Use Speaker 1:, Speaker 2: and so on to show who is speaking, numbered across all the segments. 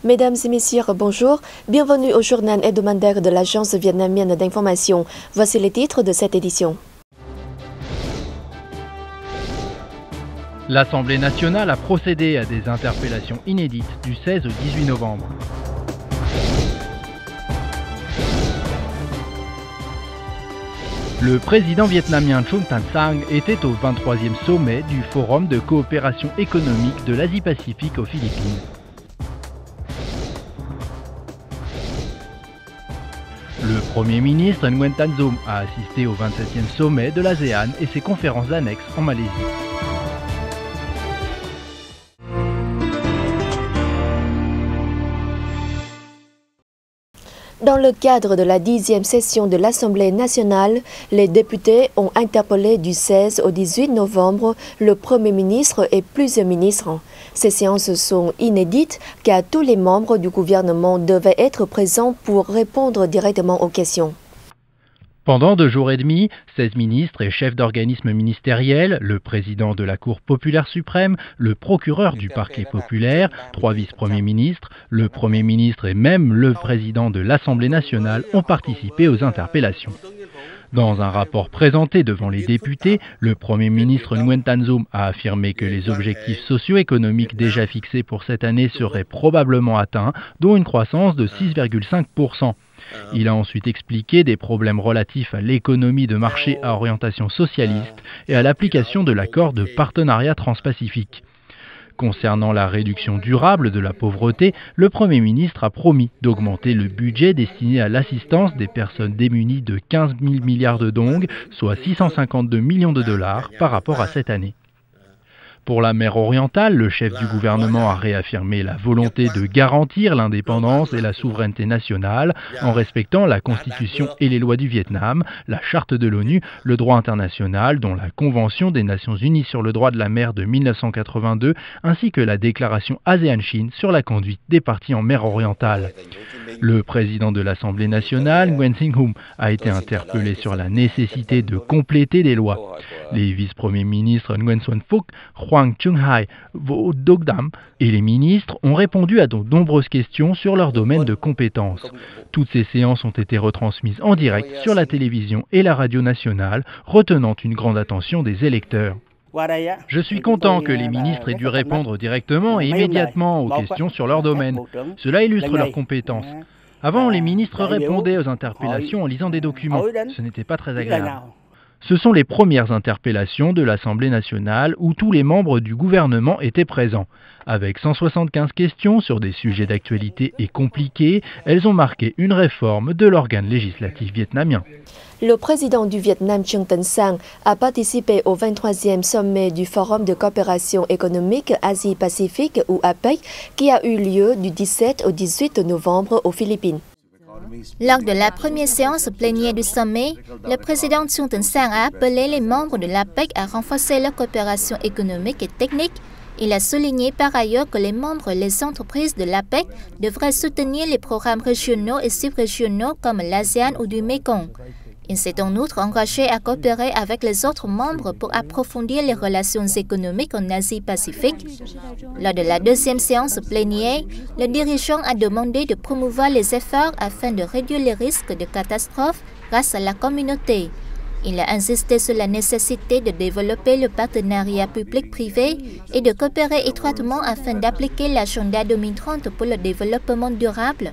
Speaker 1: Mesdames et messieurs, bonjour. Bienvenue au journal hebdomadaire de l'Agence vietnamienne d'information. Voici les titres de cette édition.
Speaker 2: L'Assemblée nationale a procédé à des interpellations inédites du 16 au 18 novembre. Le président vietnamien Trung Tan Sang était au 23e sommet du Forum de coopération économique de l'Asie-Pacifique aux Philippines. Le Premier ministre Nguyen Tan Dung a assisté au 27e sommet de l'ASEAN et ses conférences annexes en Malaisie.
Speaker 1: Dans le cadre de la 10e session de l'Assemblée nationale, les députés ont interpellé du 16 au 18 novembre le Premier ministre et plusieurs ministres. Ces séances sont inédites car tous les membres du gouvernement devaient être présents pour répondre directement aux questions.
Speaker 2: Pendant 2 jours et demi, 16 ministres et chefs d'organismes ministériels, le président de la Cour populaire suprême, le procureur du parquet populaire, 3 vice-premiers ministres, le Premier ministre et même le président de l'Assemblée nationale ont participé aux interpellations. Dans un rapport présenté devant les députés, le Premier ministre Nguyen Tan Dung a affirmé que les objectifs socio-économiques déjà fixés pour cette année seraient probablement atteints, dont une croissance de 6,5%. Il a ensuite expliqué des problèmes relatifs à l'économie de marché à orientation socialiste et à l'application de l'accord de partenariat transpacifique. Concernant la réduction durable de la pauvreté, le Premier ministre a promis d'augmenter le budget destiné à l'assistance des personnes démunies de 15 000 milliards de dong, soit 652 millions de dollars par rapport à cette année. Pour la mer orientale, le chef du gouvernement a réaffirmé la volonté de garantir l'indépendance et la souveraineté nationale en respectant la Constitution et les lois du Vietnam, la Charte de l'ONU, le droit international, dont la Convention des Nations Unies sur le droit de la mer de 1982, ainsi que la déclaration ASEAN-Chine sur la conduite des parties en mer orientale. Le président de l'Assemblée nationale, Nguyen Sinh Hum, a été interpellé sur la nécessité de compléter les lois. Les vice-premiers ministres Nguyen Xuan Phuc, Hoàng Trung Hải, Vo Duc Dam et les ministres ont répondu à de nombreuses questions sur leur domaine de compétences. Toutes ces séances ont été retransmises en direct sur la télévision et la radio nationale, retenant une grande attention des électeurs. Je suis content que les ministres aient dû répondre directement et immédiatement aux questions sur leur domaine. Cela illustre leurs compétences. Avant, les ministres répondaient aux interpellations en lisant des documents. Ce n'était pas très agréable. Ce sont les premières interpellations de l'Assemblée nationale où tous les membres du gouvernement étaient présents. Avec 175 questions sur des sujets d'actualité et compliqués, elles ont marqué une réforme de l'organe législatif vietnamien.
Speaker 1: Le président du Vietnam, Trung Tan Sang, a participé au 23e sommet du Forum de coopération économique Asie-Pacifique ou APEC qui a eu lieu du 17 au 18 novembre aux Philippines.
Speaker 3: Lors de la première séance plénière du sommet, le président Trung Tan Sang a appelé les membres de l'APEC à renforcer leur coopération économique et technique. Il a souligné par ailleurs que les membres et les entreprises de l'APEC devraient soutenir les programmes régionaux et subrégionaux comme l'ASEAN ou du Mekong. Il s'est en outre engagé à coopérer avec les autres membres pour approfondir les relations économiques en Asie-Pacifique. Lors de la deuxième séance plénière, le dirigeant a demandé de promouvoir les efforts afin de réduire les risques de catastrophes grâce à la communauté. Il a insisté sur la nécessité de développer le partenariat public-privé et de coopérer étroitement afin d'appliquer l'agenda 2030 pour le développement durable.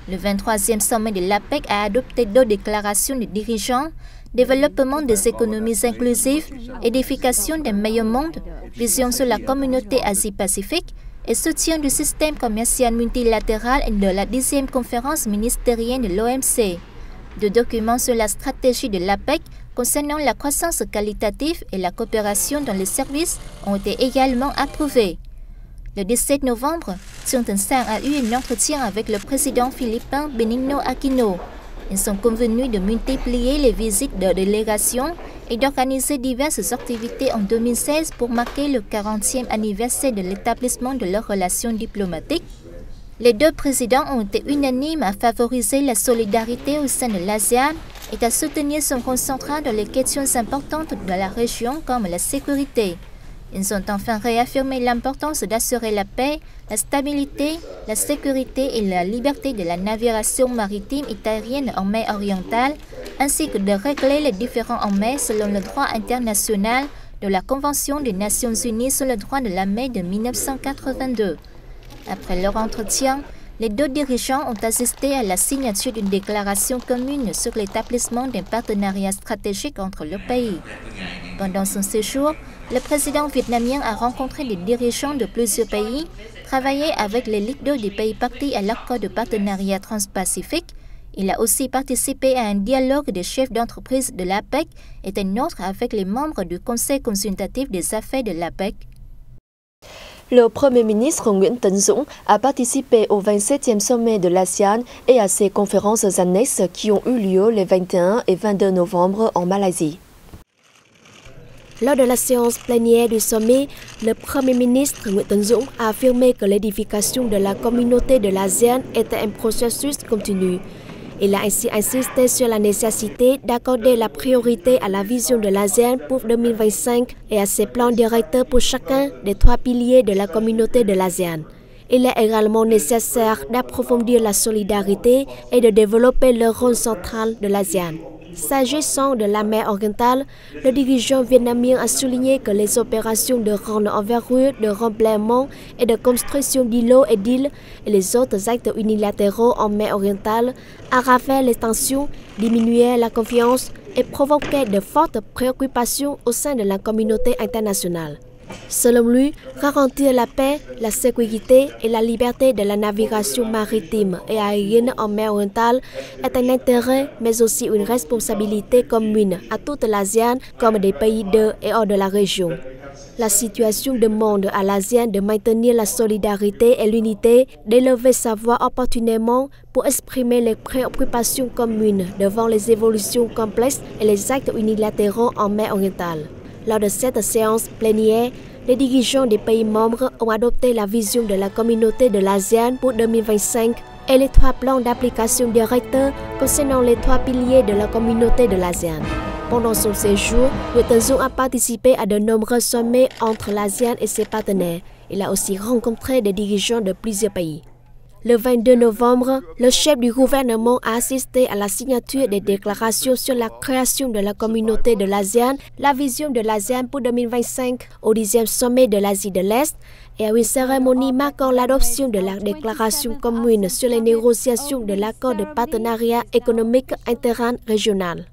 Speaker 3: Le 23e sommet de l'APEC a adopté 2 déclarations de dirigeants, développement des économies inclusives, édification d'un meilleur monde, vision sur la communauté Asie-Pacifique et soutien du système commercial multilatéral et de la 10e conférence ministérielle de l'OMC. 2 documents sur la stratégie de l'APEC concernant la croissance qualitative et la coopération dans les services ont été également approuvés. Le 17 novembre, Trung Tan Sang a eu un entretien avec le président philippin Benigno Aquino. Ils sont convenus de multiplier les visites de délégation et d'organiser diverses activités en 2016 pour marquer le 40e anniversaire de l'établissement de leurs relations diplomatiques. Les 2 présidents ont été unanimes à favoriser la solidarité au sein de l'ASEAN et à soutenir son rôle central dans les questions importantes de la région comme la sécurité. Ils ont enfin réaffirmé l'importance d'assurer la paix, la stabilité, la sécurité et la liberté de la navigation maritime et aérienne en mer orientale, ainsi que de régler les différends en mer selon le droit international de la Convention des Nations Unies sur le droit de la mer de 1982. Après leur entretien, les deux dirigeants ont assisté à la signature d'une déclaration commune sur l'établissement d'un partenariat stratégique entre le pays. Pendant son séjour, le président vietnamien a rencontré des dirigeants de plusieurs pays, travaillé avec les leaders des pays partis à l'accord de partenariat transpacifique. Il a aussi participé à un dialogue des chefs d'entreprise de l'APEC et un autre avec les membres du Conseil consultatif des affaires de l'APEC.
Speaker 1: Le Premier ministre Nguyễn Tấn Dũng a participé au 27e sommet de l'ASEAN et à ses conférences annexes qui ont eu lieu les 21 et 22 novembre en Malaisie.
Speaker 4: Lors de la séance plénière du sommet, le Premier ministre Nguyễn Tấn Dũng a affirmé que l'édification de la communauté de l'ASEAN était un processus continu. Il a ainsi insisté sur la nécessité d'accorder la priorité à la vision de l'ASEAN pour 2025 et à ses plans directeurs pour chacun des trois piliers de la communauté de l'ASEAN. Il est également nécessaire d'approfondir la solidarité et de développer le rôle central de l'ASEAN. S'agissant de la mer orientale, le dirigeant vietnamien a souligné que les opérations de grande envergure, de remblaiement et de construction d'îlots et d'îles et les autres actes unilatéraux en mer orientale aggravaient les tensions, diminuaient la confiance et provoquaient de fortes préoccupations au sein de la communauté internationale. Selon lui, garantir la paix, la sécurité et la liberté de la navigation maritime et aérienne en mer orientale est un intérêt, mais aussi une responsabilité commune à toute l'ASEAN comme des pays de et hors de la région. La situation demande à l'ASEAN de maintenir la solidarité et l'unité, d'élever sa voix opportunément pour exprimer les préoccupations communes devant les évolutions complexes et les actes unilatéraux en mer orientale. Lors de cette séance plénière, les dirigeants des pays membres ont adopté la vision de la communauté de l'ASEAN pour 2025 et les trois plans d'application directeurs concernant les trois piliers de la communauté de l'ASEAN. Pendant son séjour, Nguyễn Tấn Dũng a participé à de nombreux sommets entre l'ASEAN et ses partenaires. Il a aussi rencontré des dirigeants de plusieurs pays. Le 22 novembre, le chef du gouvernement a assisté à la signature des déclarations sur la création de la communauté de l'ASEAN, la vision de l'ASEAN pour 2025 au 10e sommet de l'Asie de l'Est et à une cérémonie marquant l'adoption de la déclaration commune sur les négociations de l'accord de partenariat économique interrégional.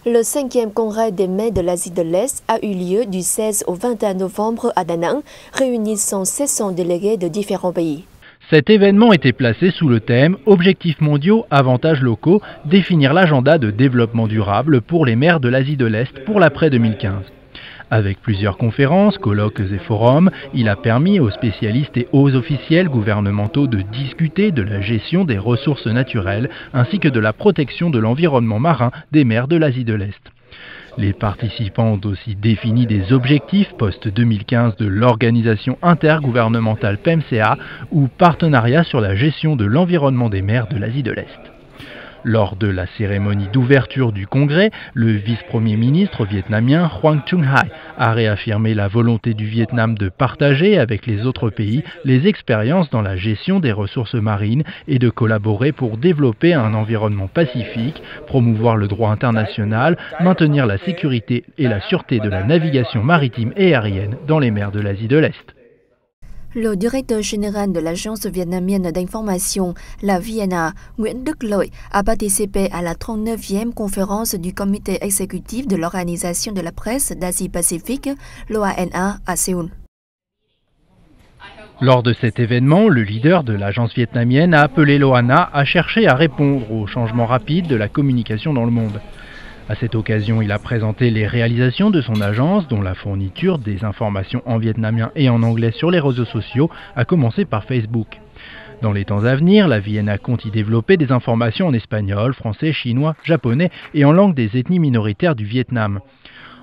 Speaker 1: Le 5e congrès des maires de l'Asie de l'Est a eu lieu du 16 au 21 novembre à Da Nang, réunissant 700 délégués de différents pays.
Speaker 2: Cet événement était placé sous le thème « Objectifs mondiaux, avantages locaux, définir l'agenda de développement durable pour les maires de l'Asie de l'Est pour l'après 2015 ». Avec plusieurs conférences, colloques et forums, il a permis aux spécialistes et aux officiels gouvernementaux de discuter de la gestion des ressources naturelles ainsi que de la protection de l'environnement marin des mers de l'Asie de l'Est. Les participants ont aussi défini des objectifs post-2015 de l'organisation intergouvernementale PEMCA ou Partenariat sur la gestion de l'environnement des mers de l'Asie de l'Est. Lors de la cérémonie d'ouverture du congrès, le vice-premier ministre vietnamien Hoang Trung Hai a réaffirmé la volonté du Vietnam de partager avec les autres pays les expériences dans la gestion des ressources marines et de collaborer pour développer un environnement pacifique, promouvoir le droit international, maintenir la sécurité et la sûreté de la navigation maritime et aérienne dans les mers de l'Asie de l'Est.
Speaker 1: Le directeur général de l'agence vietnamienne d'information, la VNA, Nguyễn Đức Lợi, a participé à la 39e conférence du comité exécutif de l'Organisation de la presse d'Asie-Pacifique, l'OANA, à Séoul.
Speaker 2: Lors de cet événement, le leader de l'agence vietnamienne a appelé l'OANA à chercher à répondre aux changements rapides de la communication dans le monde. À cette occasion, il a présenté les réalisations de son agence, dont la fourniture des informations en vietnamien et en anglais sur les réseaux sociaux, à commencer par Facebook. Dans les temps à venir, la VNA compte y développer des informations en espagnol, français, chinois, japonais et en langue des ethnies minoritaires du Vietnam.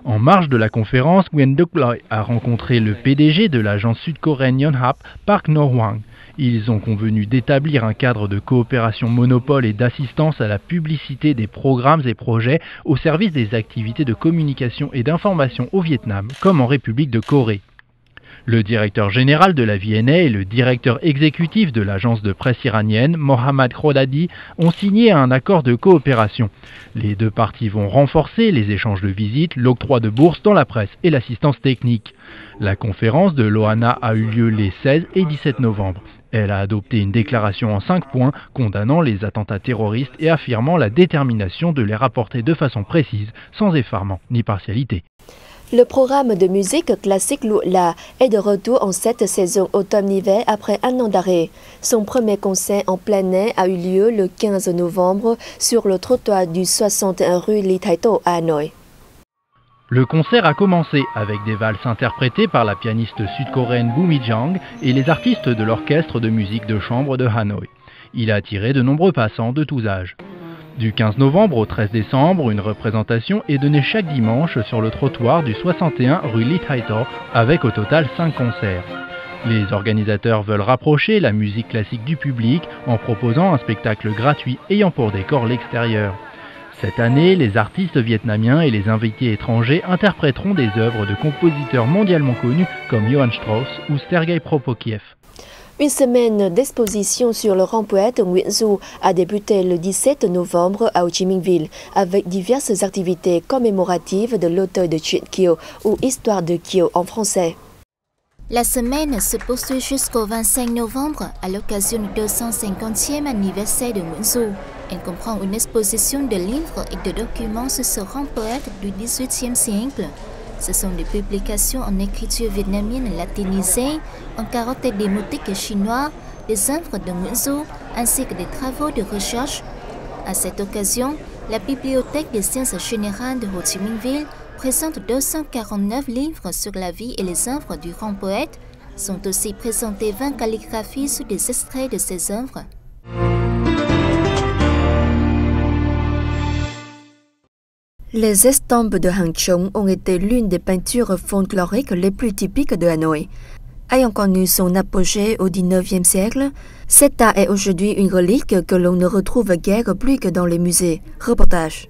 Speaker 2: En marge de la conférence, Nguyen Duc Loy a rencontré le PDG de l'agence sud-coréenne Yonhap, Park No-hwang. Ils ont convenu d'établir un cadre de coopération monopole et d'assistance à la publicité des programmes et projets au service des activités de communication et d'information au Vietnam, comme en République de Corée. Le directeur général de la VNA et le directeur exécutif de l'agence de presse iranienne, Mohammad Khodadi, ont signé un accord de coopération. Les deux parties vont renforcer les échanges de visites, l'octroi de bourses dans la presse et l'assistance technique. La conférence de l'OANA a eu lieu les 16 et 17 novembre. Elle a adopté une déclaration en 5 points condamnant les attentats terroristes et affirmant la détermination de les rapporter de façon précise, sans effarement ni partialité.
Speaker 1: Le programme de musique classique Lula est de retour en cette saison automne-hiver après un an d'arrêt. Son premier concert en plein air a eu lieu le 15 novembre sur le trottoir du 61 rue Ly Thái Tổ à Hanoï.
Speaker 2: Le concert a commencé avec des valses interprétées par la pianiste sud-coréenne Boo Mi-jang et les artistes de l'orchestre de musique de chambre de Hanoï. Il a attiré de nombreux passants de tous âges. Du 15 novembre au 13 décembre, une représentation est donnée chaque dimanche sur le trottoir du 61 rue Ly Thái Tổ avec au total 5 concerts. Les organisateurs veulent rapprocher la musique classique du public en proposant un spectacle gratuit ayant pour décor l'extérieur. Cette année, les artistes vietnamiens et les invités étrangers interpréteront des œuvres de compositeurs mondialement connus comme Johann Strauss ou Sergei Prokofiev.
Speaker 1: Une semaine d'exposition sur le rond-poète Nguyễn Du a débuté le 17 novembre à Ho Chi Minh Ville avec diverses activités commémoratives de l'auteur de Chuyện Kiều ou Histoire de Kiều en français.
Speaker 3: La semaine se poursuit jusqu'au 25 novembre à l'occasion du 250e anniversaire de Nguyễn Du. Elle comprend une exposition de livres et de documents sur ce rond-poète du XVIIIe siècle. Ce sont des publications en écriture vietnamienne latinisée, en caractères démotiques chinois, des œuvres de Nguyễn Du, ainsi que des travaux de recherche. À cette occasion, la Bibliothèque des sciences générales de Ho Chi Minh Ville présente 249 livres sur la vie et les œuvres du grand poète. Sont aussi présentées 20 calligraphies sur des extraits de ses œuvres.
Speaker 1: Les estampes de Hàng Chống ont été l'une des peintures folkloriques les plus typiques de Hanoï. Ayant connu son apogée au XIXe siècle, cet art est aujourd'hui une relique que l'on ne retrouve guère plus que dans les musées. Reportage.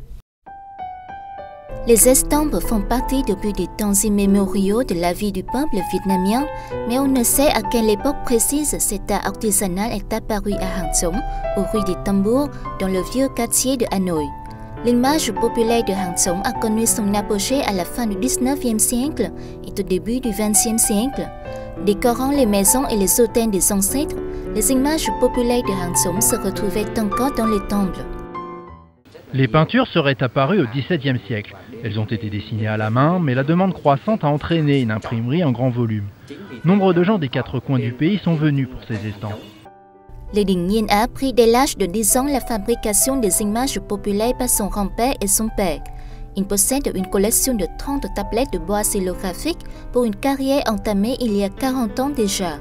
Speaker 3: Les estampes font partie depuis des temps immémoriaux de la vie du peuple vietnamien, mais on ne sait à quelle époque précise cet art artisanal est apparu à Hàng Chống, aux rues des Tambours, dans le vieux quartier de Hanoï. L'image populaire de Hàng Chống a connu son apogée à la fin du XIXe siècle et au début du XXe siècle. Décorant les maisons et les hôtels des ancêtres, les images populaires de Hàng Chống se retrouvaient encore dans les temples.
Speaker 2: Les peintures seraient apparues au XVIIe siècle. Elles ont été dessinées à la main, mais la demande croissante a entraîné une imprimerie en grand volume. Nombre de gens des 4 coins du pays sont venus pour ces estampes.
Speaker 3: Lê Đình Nhiên a appris dès l'âge de 10 ans la fabrication des images populaires par son grand-père et son père. Il possède une collection de 30 tablettes de bois xylographiques pour une carrière entamée il y a 40 ans déjà.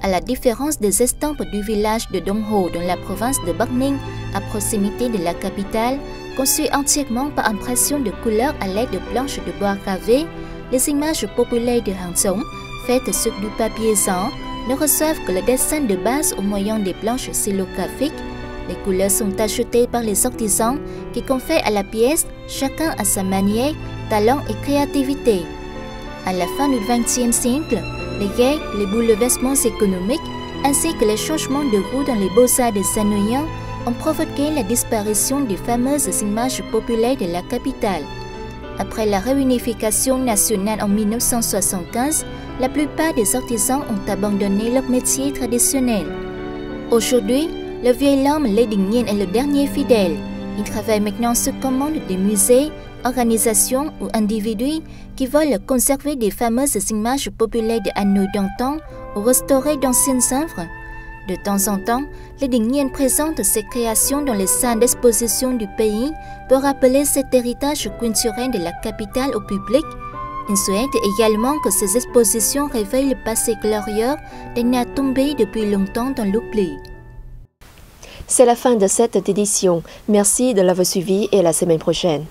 Speaker 3: À la différence des estampes du village de Dong Ho dans la province de Bắc Ninh, à proximité de la capitale, conçues entièrement par impression de couleurs à l'aide de planches de bois gravées, les images populaires de Hàng Chống, faites sur du papier sang, ne reçoivent que le dessin de base au moyen des planches xylographiques. Les couleurs sont ajoutées par les artisans qui confèrent à la pièce, chacun à sa manière, talent et créativité. À la fin du XXe siècle, les guerres, les bouleversements économiques ainsi que les changements de goût dans les beaux-arts des Hanoïens ont provoqué la disparition des fameuses images populaires de la capitale. Après la réunification nationale en 1975, la plupart des artisans ont abandonné leur métier traditionnel. Aujourd'hui, le vieil homme Lê Đình Nhiên est le dernier fidèle. Il travaille maintenant sur commande des musées, organisations ou individus qui veulent conserver des fameuses images populaires de Hanoï d'antan ou restaurer d'anciennes œuvres. De temps en temps, Lê Đình Nhiên présente ses créations dans les salles d'exposition du pays pour rappeler cet héritage culturel de la capitale au public. Il souhaite également que ces expositions révèlent le passé glorieux d'un art tombé depuis longtemps dans l'oubli.
Speaker 1: C'est la fin de cette édition. Merci de l'avoir suivi et à la semaine prochaine.